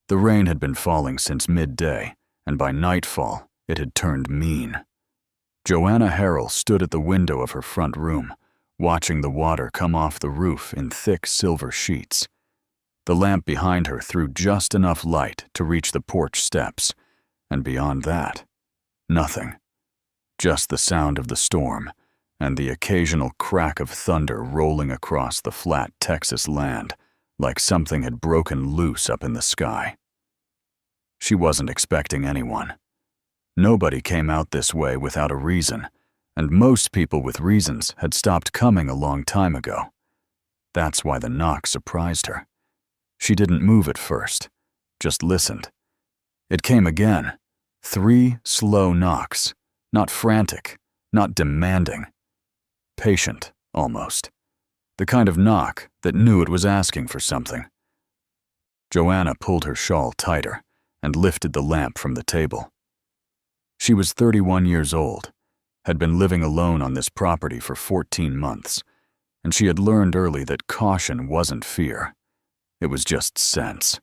The rain had been falling since midday, and by nightfall, it had turned mean. Joanna Harrell stood at the window of her front room, watching the water come off the roof in thick silver sheets. The lamp behind her threw just enough light to reach the porch steps, and beyond that, nothing. Just the sound of the storm and the occasional crack of thunder rolling across the flat Texas land like something had broken loose up in the sky. She wasn't expecting anyone. Nobody came out this way without a reason, and most people with reasons had stopped coming a long time ago. That's why the knock surprised her. She didn't move at first, just listened. It came again, 3 slow knocks, not frantic, not demanding. Patient, almost. The kind of knock that knew it was asking for something. Joanna pulled her shawl tighter and lifted the lamp from the table. She was 31 years old, had been living alone on this property for 14 months, and she had learned early that caution wasn't fear. It was just sense.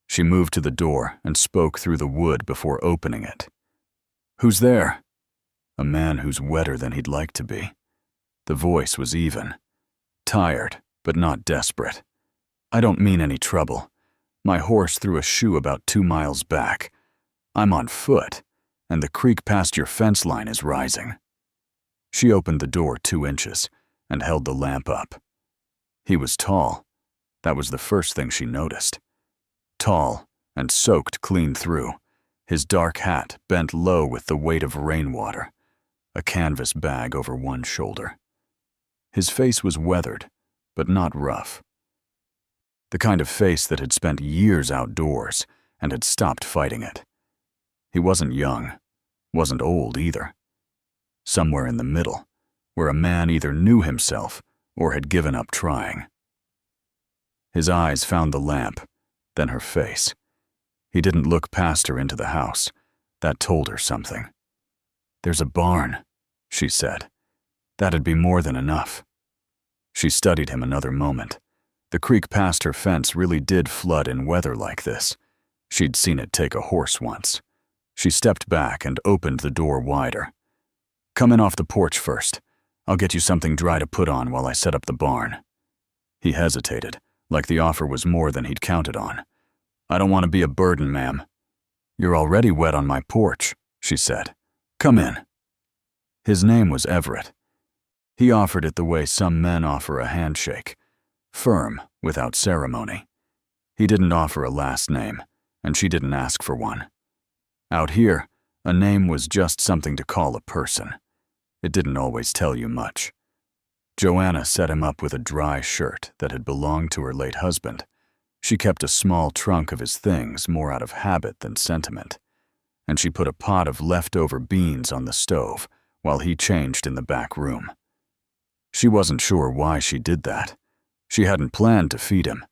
She moved to the door and spoke through the wood before opening it. "Who's there?" A man who's wetter than he'd like to be. The voice was even. Tired, but not desperate. "I don't mean any trouble. My horse threw a shoe about 2 miles back. I'm on foot, and the creek past your fence line is rising." She opened the door 2 inches and held the lamp up. He was tall. That was the first thing she noticed. Tall and soaked clean through, his dark hat bent low with the weight of rainwater, a canvas bag over one shoulder. His face was weathered, but not rough. The kind of face that had spent years outdoors and had stopped fighting it. He wasn't young, wasn't old either. Somewhere in the middle, where a man either knew himself or had given up trying. His eyes found the lamp, then her face. He didn't look past her into the house. That told her something. "There's a barn," she said. "That'd be more than enough." She studied him another moment. The creek past her fence really did flood in weather like this. She'd seen it take a horse once. She stepped back and opened the door wider. "Come in off the porch first. I'll get you something dry to put on while I set up the barn." He hesitated, like the offer was more than he'd counted on. "I don't want to be a burden, ma'am." "You're already wet on my porch," she said. "Come in." His name was Everett. He offered it the way some men offer a handshake, firm, without ceremony. He didn't offer a last name, and she didn't ask for one. Out here, a name was just something to call a person. It didn't always tell you much. Joanna set him up with a dry shirt that had belonged to her late husband. She kept a small trunk of his things more out of habit than sentiment, and she put a pot of leftover beans on the stove while he changed in the back room. She wasn't sure why she did that. She hadn't planned to feed him.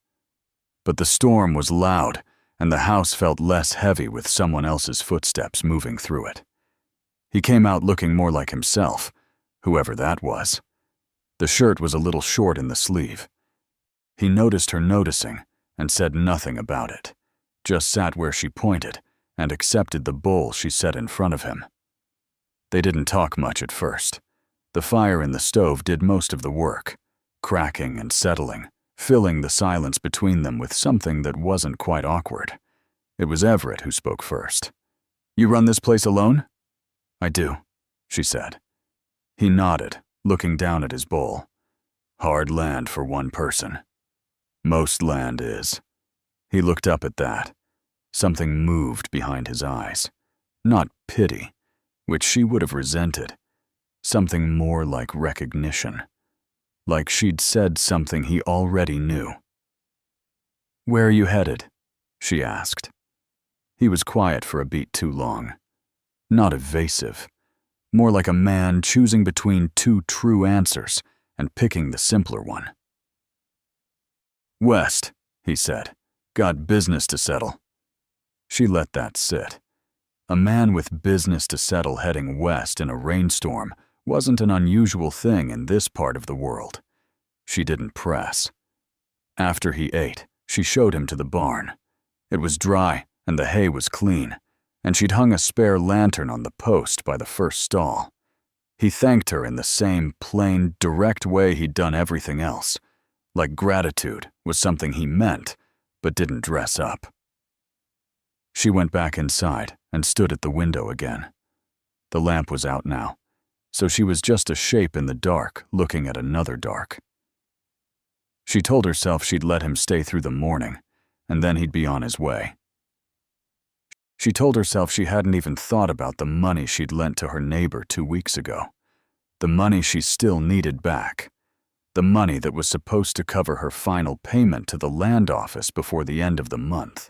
But the storm was loud, and the house felt less heavy with someone else's footsteps moving through it. He came out looking more like himself, whoever that was. The shirt was a little short in the sleeve. He noticed her noticing and said nothing about it, just sat where she pointed and accepted the bowl she set in front of him. They didn't talk much at first. The fire in the stove did most of the work, cracking and settling, filling the silence between them with something that wasn't quite awkward. It was Everett who spoke first. "You run this place alone?" "I do," she said. He nodded, looking down at his bowl. "Hard land for one person." "Most land is." He looked up at that. Something moved behind his eyes. Not pity, which she would have resented. Something more like recognition. Like she'd said something he already knew. "Where are you headed?" she asked. He was quiet for a beat too long. Not evasive. More like a man choosing between 2 true answers and picking the simpler one. "West," he said. "Got business to settle." She let that sit. A man with business to settle heading west in a rainstorm wasn't an unusual thing in this part of the world. She didn't press. After he ate, she showed him to the barn. It was dry, and the hay was clean, and she'd hung a spare lantern on the post by the first stall. He thanked her in the same plain, direct way he'd done everything else, like gratitude was something he meant, but didn't dress up. She went back inside and stood at the window again. The lamp was out now, so she was just a shape in the dark looking at another dark. She told herself she'd let him stay through the morning, and then he'd be on his way. She told herself she hadn't even thought about the money she'd lent to her neighbor 2 weeks ago, the money she still needed back, the money that was supposed to cover her final payment to the land office before the end of the month.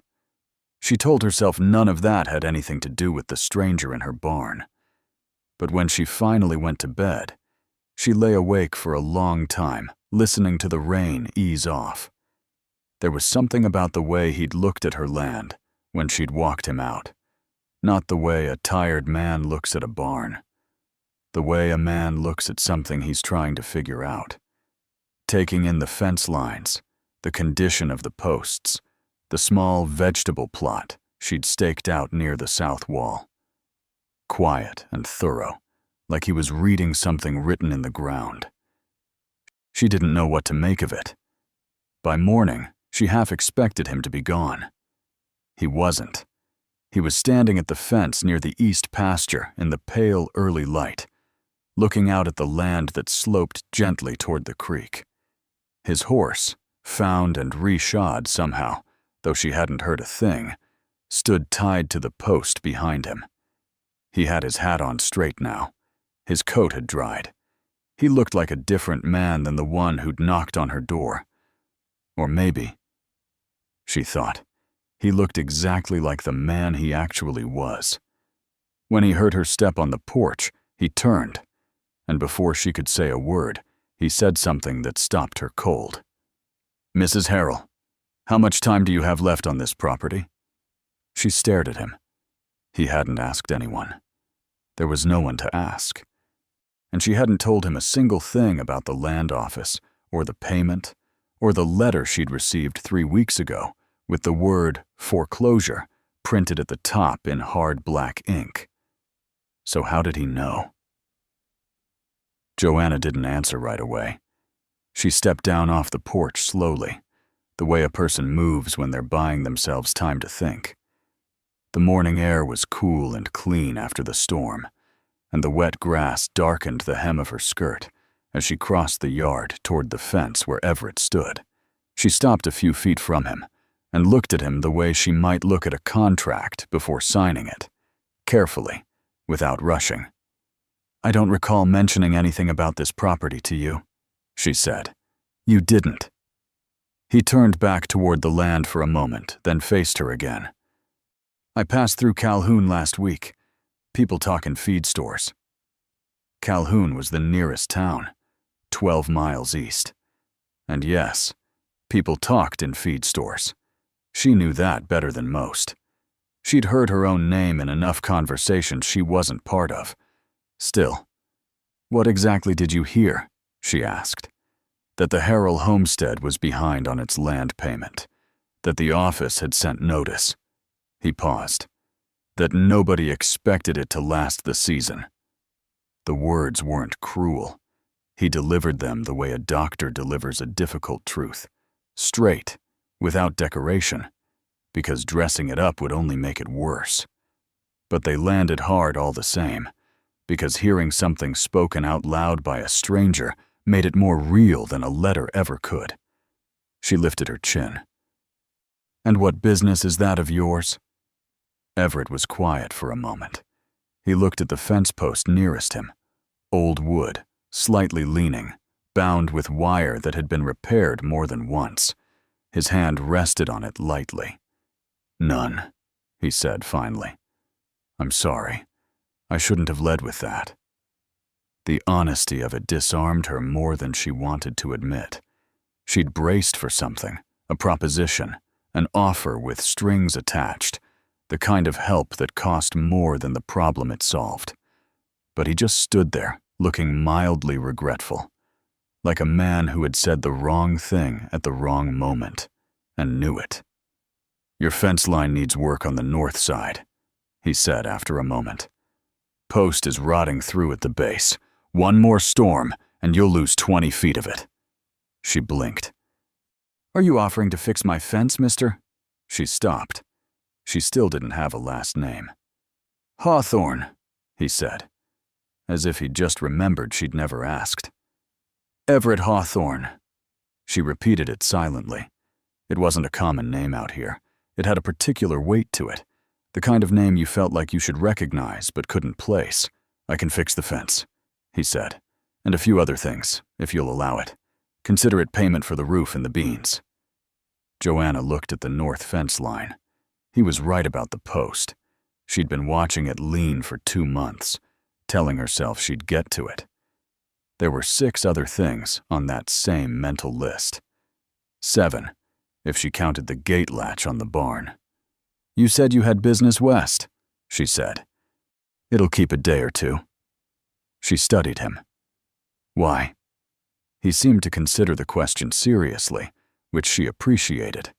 She told herself none of that had anything to do with the stranger in her barn. But when she finally went to bed, she lay awake for a long time, listening to the rain ease off. There was something about the way he'd looked at her land when she'd walked him out, not the way a tired man looks at a barn, the way a man looks at something he's trying to figure out, taking in the fence lines, the condition of the posts, the small vegetable plot she'd staked out near the south wall. Quiet and thorough, like he was reading something written in the ground. She didn't know what to make of it. By morning, she half expected him to be gone. He wasn't. He was standing at the fence near the east pasture in the pale early light, looking out at the land that sloped gently toward the creek. His horse, found and reshod somehow, though she hadn't heard a thing, stood tied to the post behind him. He had his hat on straight now. His coat had dried. He looked like a different man than the one who'd knocked on her door. Or maybe, she thought, he looked exactly like the man he actually was. When he heard her step on the porch, he turned, and before she could say a word, he said something that stopped her cold. "Mrs. Harrell, how much time do you have left on this property?" She stared at him. He hadn't asked anyone. There was no one to ask. And she hadn't told him a single thing about the land office, or the payment, or the letter she'd received 3 weeks ago with the word foreclosure printed at the top in hard black ink. So how did he know? Joanna didn't answer right away. She stepped down off the porch slowly, the way a person moves when they're buying themselves time to think. The morning air was cool and clean after the storm, and the wet grass darkened the hem of her skirt as she crossed the yard toward the fence where Everett stood. She stopped a few feet from him and looked at him the way she might look at a contract before signing it, carefully, without rushing. "I don't recall mentioning anything about this property to you," she said. "You didn't." He turned back toward the land for a moment, then faced her again. "I passed through Calhoun last week. People talk in feed stores." Calhoun was the nearest town, 12 miles east. And yes, people talked in feed stores. She knew that better than most. She'd heard her own name in enough conversations she wasn't part of. Still, "What exactly did you hear?" she asked. That the Harrell homestead was behind on its land payment. That the office had sent notice. He paused. That nobody expected it to last the season. The words weren't cruel. He delivered them the way a doctor delivers a difficult truth. Straight, without decoration, because dressing it up would only make it worse. But they landed hard all the same, because hearing something spoken out loud by a stranger made it more real than a letter ever could. She lifted her chin. "And what business is that of yours?" Everett was quiet for a moment. He looked at the fence post nearest him. Old wood, slightly leaning, bound with wire that had been repaired more than once. His hand rested on it lightly. "None," he said finally. "I'm sorry. I shouldn't have led with that." The honesty of it disarmed her more than she wanted to admit. She'd braced for something, a proposition, an offer with strings attached, the kind of help that cost more than the problem it solved. But he just stood there, looking mildly regretful, like a man who had said the wrong thing at the wrong moment, and knew it. Your fence line needs work on the north side, he said after a moment. Post is rotting through at the base. One more storm, and you'll lose 20 feet of it. She blinked. Are you offering to fix my fence, mister? She stopped. She still didn't have a last name. Hawthorne, he said, as if he'd just remembered she'd never asked. Everett Hawthorne. She repeated it silently. It wasn't a common name out here. It had a particular weight to it, the kind of name you felt like you should recognize but couldn't place. I can fix the fence, he said, and a few other things, if you'll allow it. Consider it payment for the roof and the beans. Joanna looked at the north fence line. He was right about the post. She'd been watching it lean for 2 months, telling herself she'd get to it. There were 6 other things on that same mental list. 7, if she counted the gate latch on the barn. You said you had business west, she said. It'll keep a day or 2. She studied him. Why? He seemed to consider the question seriously, which she appreciated.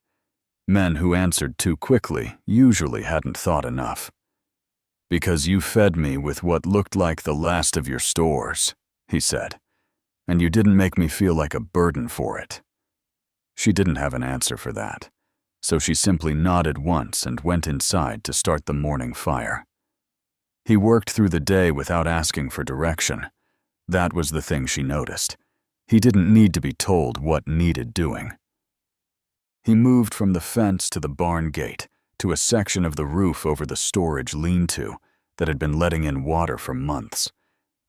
Men who answered too quickly usually hadn't thought enough. Because you fed me with what looked like the last of your stores, he said, and you didn't make me feel like a burden for it. She didn't have an answer for that, so she simply nodded once and went inside to start the morning fire. He worked through the day without asking for direction. That was the thing she noticed. He didn't need to be told what needed doing. He moved from the fence to the barn gate, to a section of the roof over the storage lean-to that had been letting in water for months,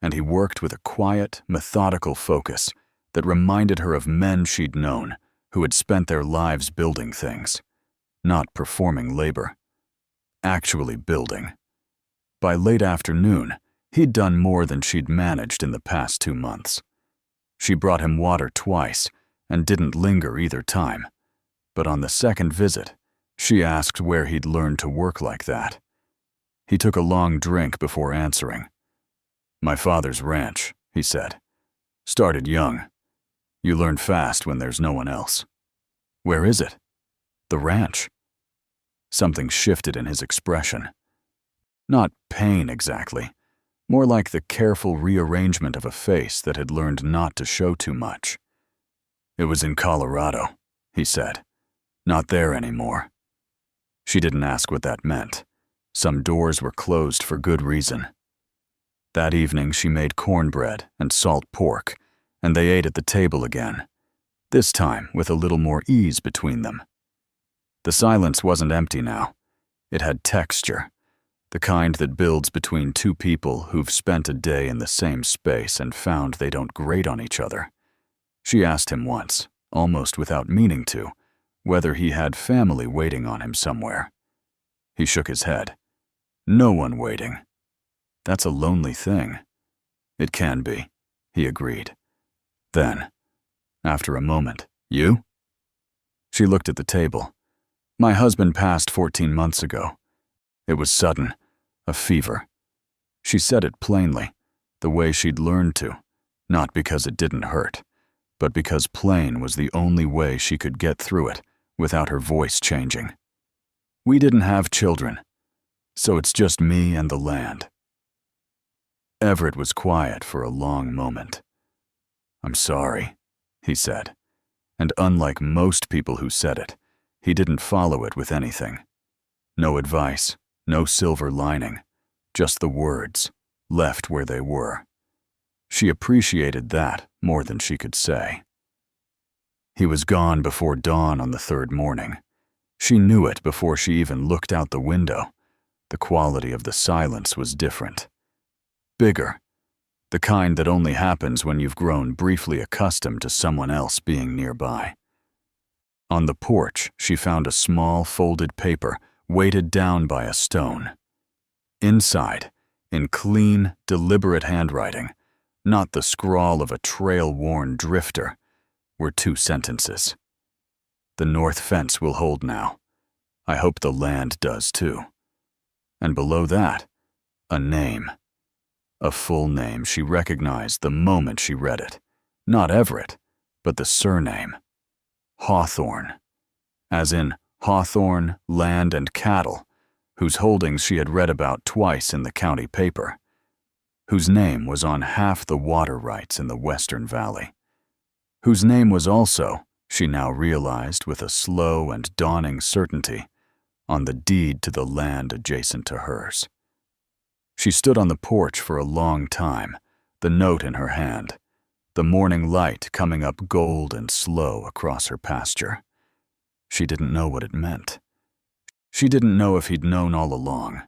and he worked with a quiet, methodical focus that reminded her of men she'd known who had spent their lives building things, not performing labor, actually building. By late afternoon, he'd done more than she'd managed in the past 2 months. She brought him water twice and didn't linger either time, but on the second visit, she asked where he'd learned to work like that. He took a long drink before answering. My father's ranch, he said. Started young. You learn fast when there's no one else. Where is it? The ranch. Something shifted in his expression. Not pain exactly, more like the careful rearrangement of a face that had learned not to show too much. It was in Colorado, he said. Not there anymore. She didn't ask what that meant. Some doors were closed for good reason. That evening she made cornbread and salt pork, and they ate at the table again, this time with a little more ease between them. The silence wasn't empty now. It had texture, the kind that builds between 2 people who've spent a day in the same space and found they don't grate on each other. She asked him once, almost without meaning to, whether he had family waiting on him somewhere. He shook his head. No one waiting. That's a lonely thing. It can be, he agreed. Then, after a moment, you? She looked at the table. My husband passed 14 months ago. It was sudden, a fever. She said it plainly, the way she'd learned to, not because it didn't hurt, but because plain was the only way she could get through it without her voice changing. We didn't have children, so it's just me and the land. Everett was quiet for a long moment. I'm sorry, he said, and unlike most people who said it, he didn't follow it with anything. No advice, no silver lining, just the words, left where they were. She appreciated that more than she could say. He was gone before dawn on the 3rd morning. She knew it before she even looked out the window. The quality of the silence was different. Bigger. The kind that only happens when you've grown briefly accustomed to someone else being nearby. On the porch, she found a small folded paper weighted down by a stone. Inside, in clean, deliberate handwriting, not the scrawl of a trail-worn drifter, were 2 sentences. The north fence will hold now. I hope the land does too. And below that, a name. A full name she recognized the moment she read it. Not Everett, but the surname. Hawthorne. As in Hawthorne, Land and Cattle, whose holdings she had read about twice in the county paper, whose name was on half the water rights in the Western Valley, whose name was also, she now realized with a slow and dawning certainty, on the deed to the land adjacent to hers. She stood on the porch for a long time, the note in her hand, the morning light coming up gold and slow across her pasture. She didn't know what it meant. She didn't know if he'd known all along,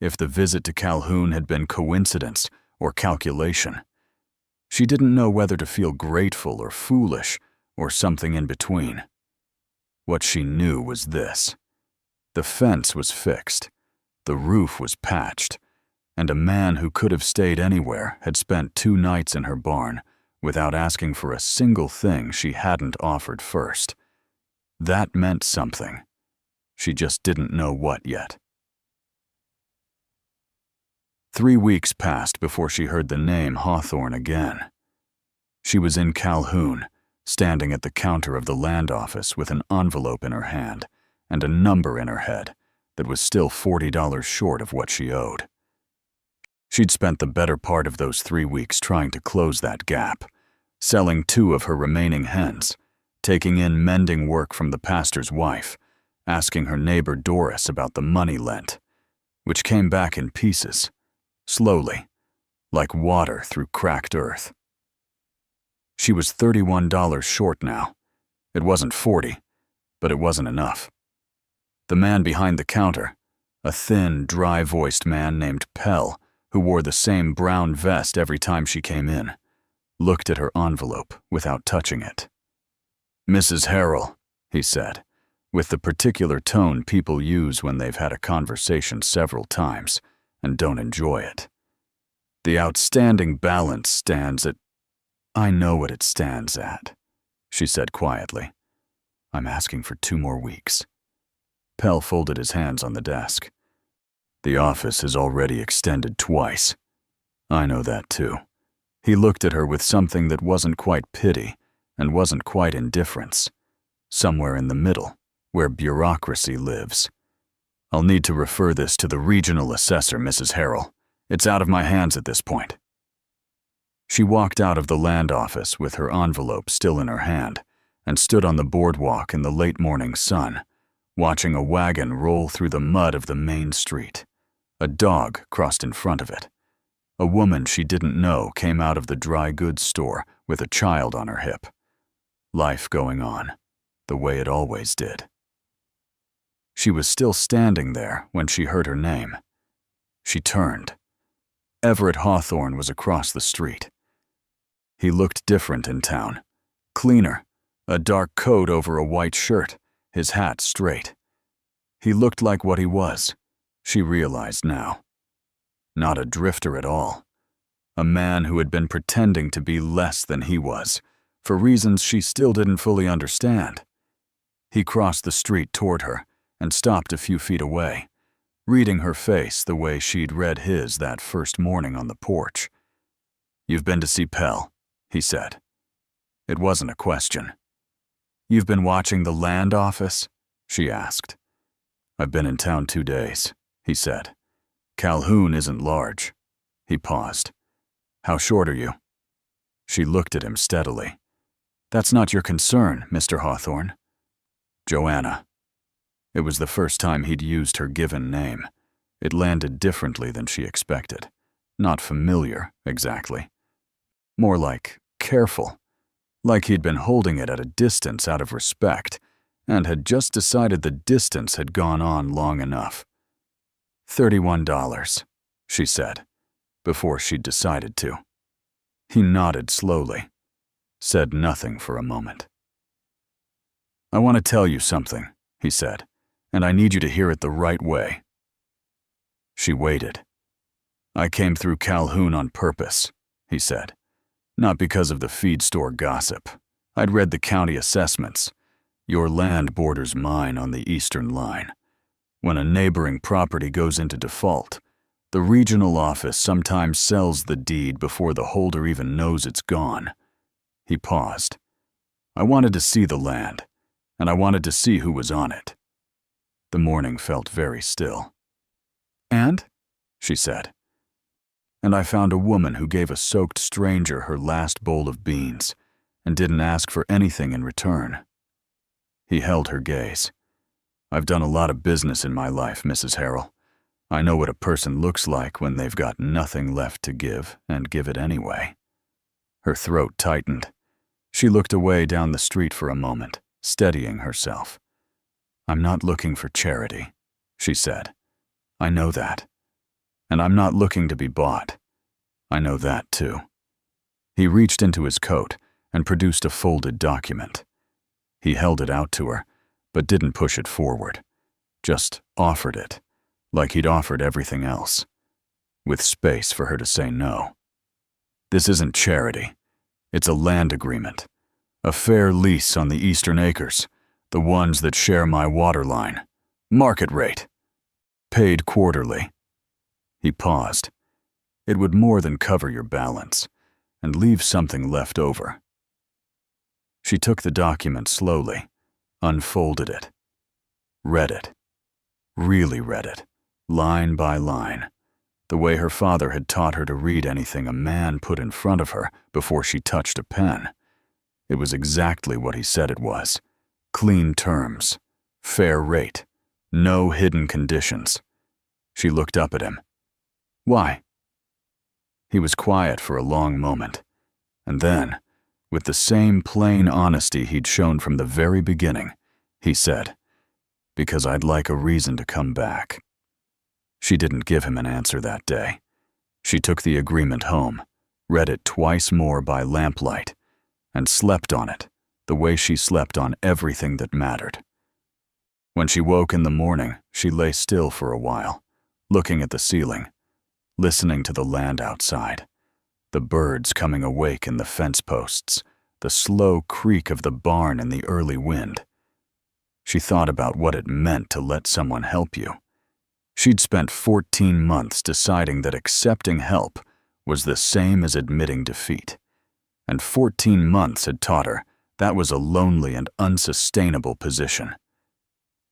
if the visit to Calhoun had been coincidence or calculation. She didn't know whether to feel grateful or foolish or something in between. What she knew was this: the fence was fixed, the roof was patched, and a man who could have stayed anywhere had spent 2 nights in her barn without asking for a single thing she hadn't offered first. That meant something. She just didn't know what yet. 3 weeks passed before she heard the name Hawthorne again. She was in Calhoun, standing at the counter of the land office with an envelope in her hand and a number in her head that was still $40 short of what she owed. She'd spent the better part of those 3 weeks trying to close that gap, selling 2 of her remaining hens, taking in mending work from the pastor's wife, asking her neighbor Doris about the money lent, which came back in pieces, slowly, like water through cracked earth. She was $31 short now. It wasn't 40, but it wasn't enough. The man behind the counter, a thin, dry-voiced man named Pell, who wore the same brown vest every time she came in, looked at her envelope without touching it. "Mrs. Harrell," he said, with the particular tone people use when they've had a conversation several times and don't enjoy it. "The outstanding balance stands at—" "I know what it stands at," she said quietly. "I'm asking for 2 more weeks." Pell folded his hands on the desk. "The office has already extended twice. I know that too." He looked at her with something that wasn't quite pity and wasn't quite indifference, somewhere in the middle, where bureaucracy lives. "I'll need to refer this to the regional assessor, Mrs. Harrell. It's out of my hands at this point." She walked out of the land office with her envelope still in her hand and stood on the boardwalk in the late morning sun, watching a wagon roll through the mud of the main street. A dog crossed in front of it. A woman she didn't know came out of the dry goods store with a child on her hip. Life going on, the way it always did. She was still standing there when she heard her name. She turned. Everett Hawthorne was across the street. He looked different in town. Cleaner, a dark coat over a white shirt, his hat straight. He looked like what he was, she realized now. Not a drifter at all. A man who had been pretending to be less than he was, for reasons she still didn't fully understand. He crossed the street toward her and stopped a few feet away, reading her face the way she'd read his that first morning on the porch. "You've been to see Pell," he said. It wasn't a question. "You've been watching the land office?" she asked. "I've been in town 2 days," he said. "Calhoun isn't large." He paused. "How short are you?" She looked at him steadily. "That's not your concern, Mr. Hawthorne." "Joanna." It was the first time he'd used her given name. It landed differently than she expected. Not familiar, exactly. More like careful. Like he'd been holding it at a distance out of respect, and had just decided the distance had gone on long enough. $31, she said, before she'd decided to. He nodded slowly, said nothing for a moment. "I want to tell you something," he said, "and I need you to hear it the right way." She waited. "I came through Calhoun on purpose," he said. "Not because of the feed store gossip. I'd read the county assessments. Your land borders mine on the eastern line. When a neighboring property goes into default, the regional office sometimes sells the deed before the holder even knows it's gone." He paused. "I wanted to see the land, and I wanted to see who was on it. The morning felt very still. "And?" she said. "And I found a woman who gave a soaked stranger her last bowl of beans and didn't ask for anything in return." He held her gaze. "I've done a lot of business in my life, Mrs. Harrell. I know what a person looks like when they've got nothing left to give and give it anyway." Her throat tightened. She looked away down the street for a moment, steadying herself. "I'm not looking for charity," she said. "I know that. And I'm not looking to be bought. I know that too." He reached into his coat and produced a folded document. He held it out to her, but didn't push it forward. Just offered it, like he'd offered everything else, with space for her to say no. "This isn't charity. It's a land agreement. A fair lease on the eastern acres, the ones that share my water line. Market rate. Paid quarterly." He paused. "It would more than cover your balance, and leave something left over." She took the document slowly, unfolded it, read it, really read it, line by line, the way her father had taught her to read anything a man put in front of her before she touched a pen. It was exactly what he said it was. Clean terms, fair rate, no hidden conditions. She looked up at him. "Why?" He was quiet for a long moment, and then, with the same plain honesty he'd shown from the very beginning, he said, "Because I'd like a reason to come back." She didn't give him an answer that day. She took the agreement home, read it twice more by lamplight, and slept on it the way she slept on everything that mattered. When she woke in the morning, she lay still for a while, looking at the ceiling, listening to the land outside, the birds coming awake in the fence posts, the slow creak of the barn in the early wind. She thought about what it meant to let someone help you. She'd spent 14 months deciding that accepting help was the same as admitting defeat, and 14 months had taught her that was a lonely and unsustainable position.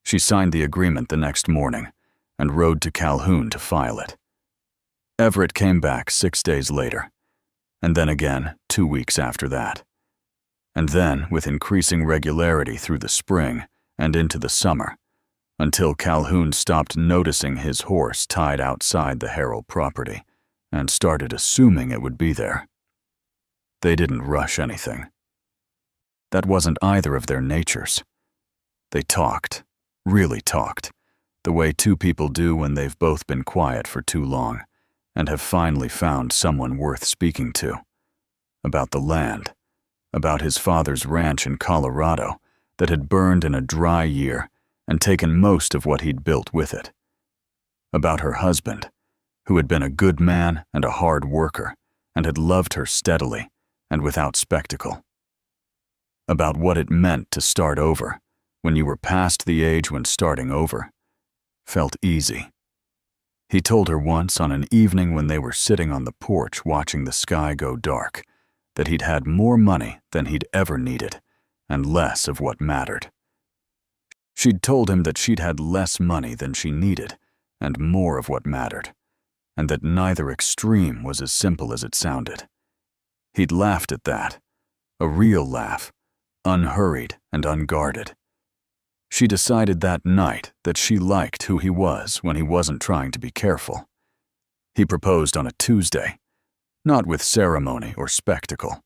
She signed the agreement the next morning and rode to Calhoun to file it. Everett came back 6 days later, and then again 2 weeks after that. And then, with increasing regularity through the spring and into the summer, until Calhoun stopped noticing his horse tied outside the Harrell property and started assuming it would be there. They didn't rush anything. That wasn't either of their natures. They talked, really talked, the way two people do when they've both been quiet for too long and have finally found someone worth speaking to. About the land, about his father's ranch in Colorado that had burned in a dry year and taken most of what he'd built with it. About her husband, who had been a good man and a hard worker and had loved her steadily and without spectacle. About what it meant to start over when you were past the age when starting over felt easy. He told her once on an evening when they were sitting on the porch watching the sky go dark that he'd had more money than he'd ever needed and less of what mattered. She'd told him that she'd had less money than she needed and more of what mattered, and that neither extreme was as simple as it sounded. He'd laughed at that, a real laugh, unhurried and unguarded. She decided that night that she liked who he was when he wasn't trying to be careful. He proposed on a Tuesday, not with ceremony or spectacle.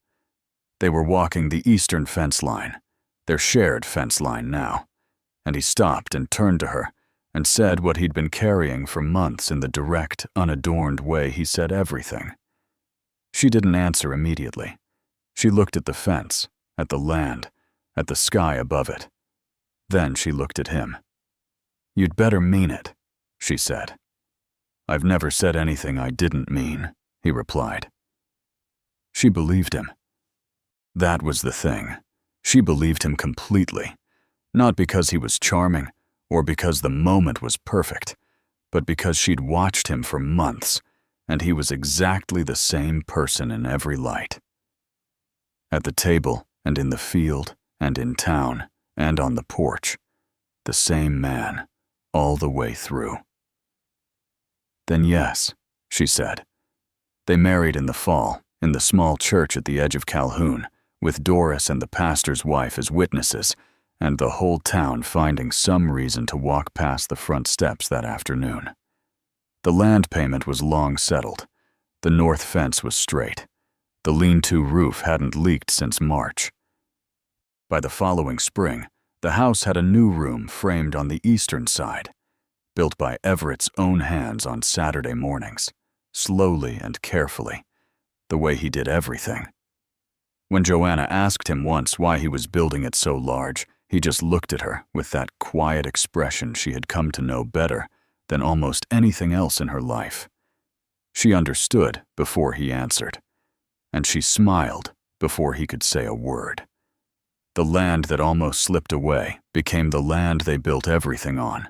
They were walking the eastern fence line, their shared fence line now, and he stopped and turned to her and said what he'd been carrying for months in the direct, unadorned way he said everything. She didn't answer immediately. She looked at the fence, at the land, at the sky above it. Then she looked at him. "You'd better mean it," she said. "I've never said anything I didn't mean," he replied. She believed him. That was the thing. She believed him completely, not because he was charming or because the moment was perfect, but because she'd watched him for months, and he was exactly the same person in every light. At the table and in the field and in town and on the porch, the same man, all the way through. Then yes, she said. They married in the fall, in the small church at the edge of Calhoun, with Doris and the pastor's wife as witnesses, and the whole town finding some reason to walk past the front steps that afternoon. The land payment was long settled. The north fence was straight. The lean-to roof hadn't leaked since March. By the following spring, the house had a new room framed on the eastern side, built by Everett's own hands on Saturday mornings, slowly and carefully, the way he did everything. When Joanna asked him once why he was building it so large, he just looked at her with that quiet expression she had come to know better than almost anything else in her life. She understood before he answered, and she smiled before he could say a word. The land that almost slipped away became the land they built everything on.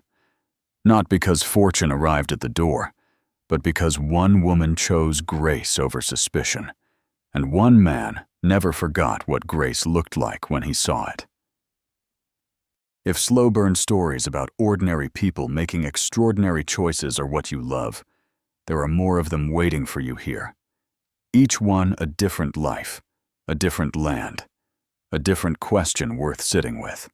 Not because fortune arrived at the door, but because one woman chose grace over suspicion, and one man never forgot what grace looked like when he saw it. If slow burn stories about ordinary people making extraordinary choices are what you love, there are more of them waiting for you here. Each one a different life, a different land, a different question worth sitting with.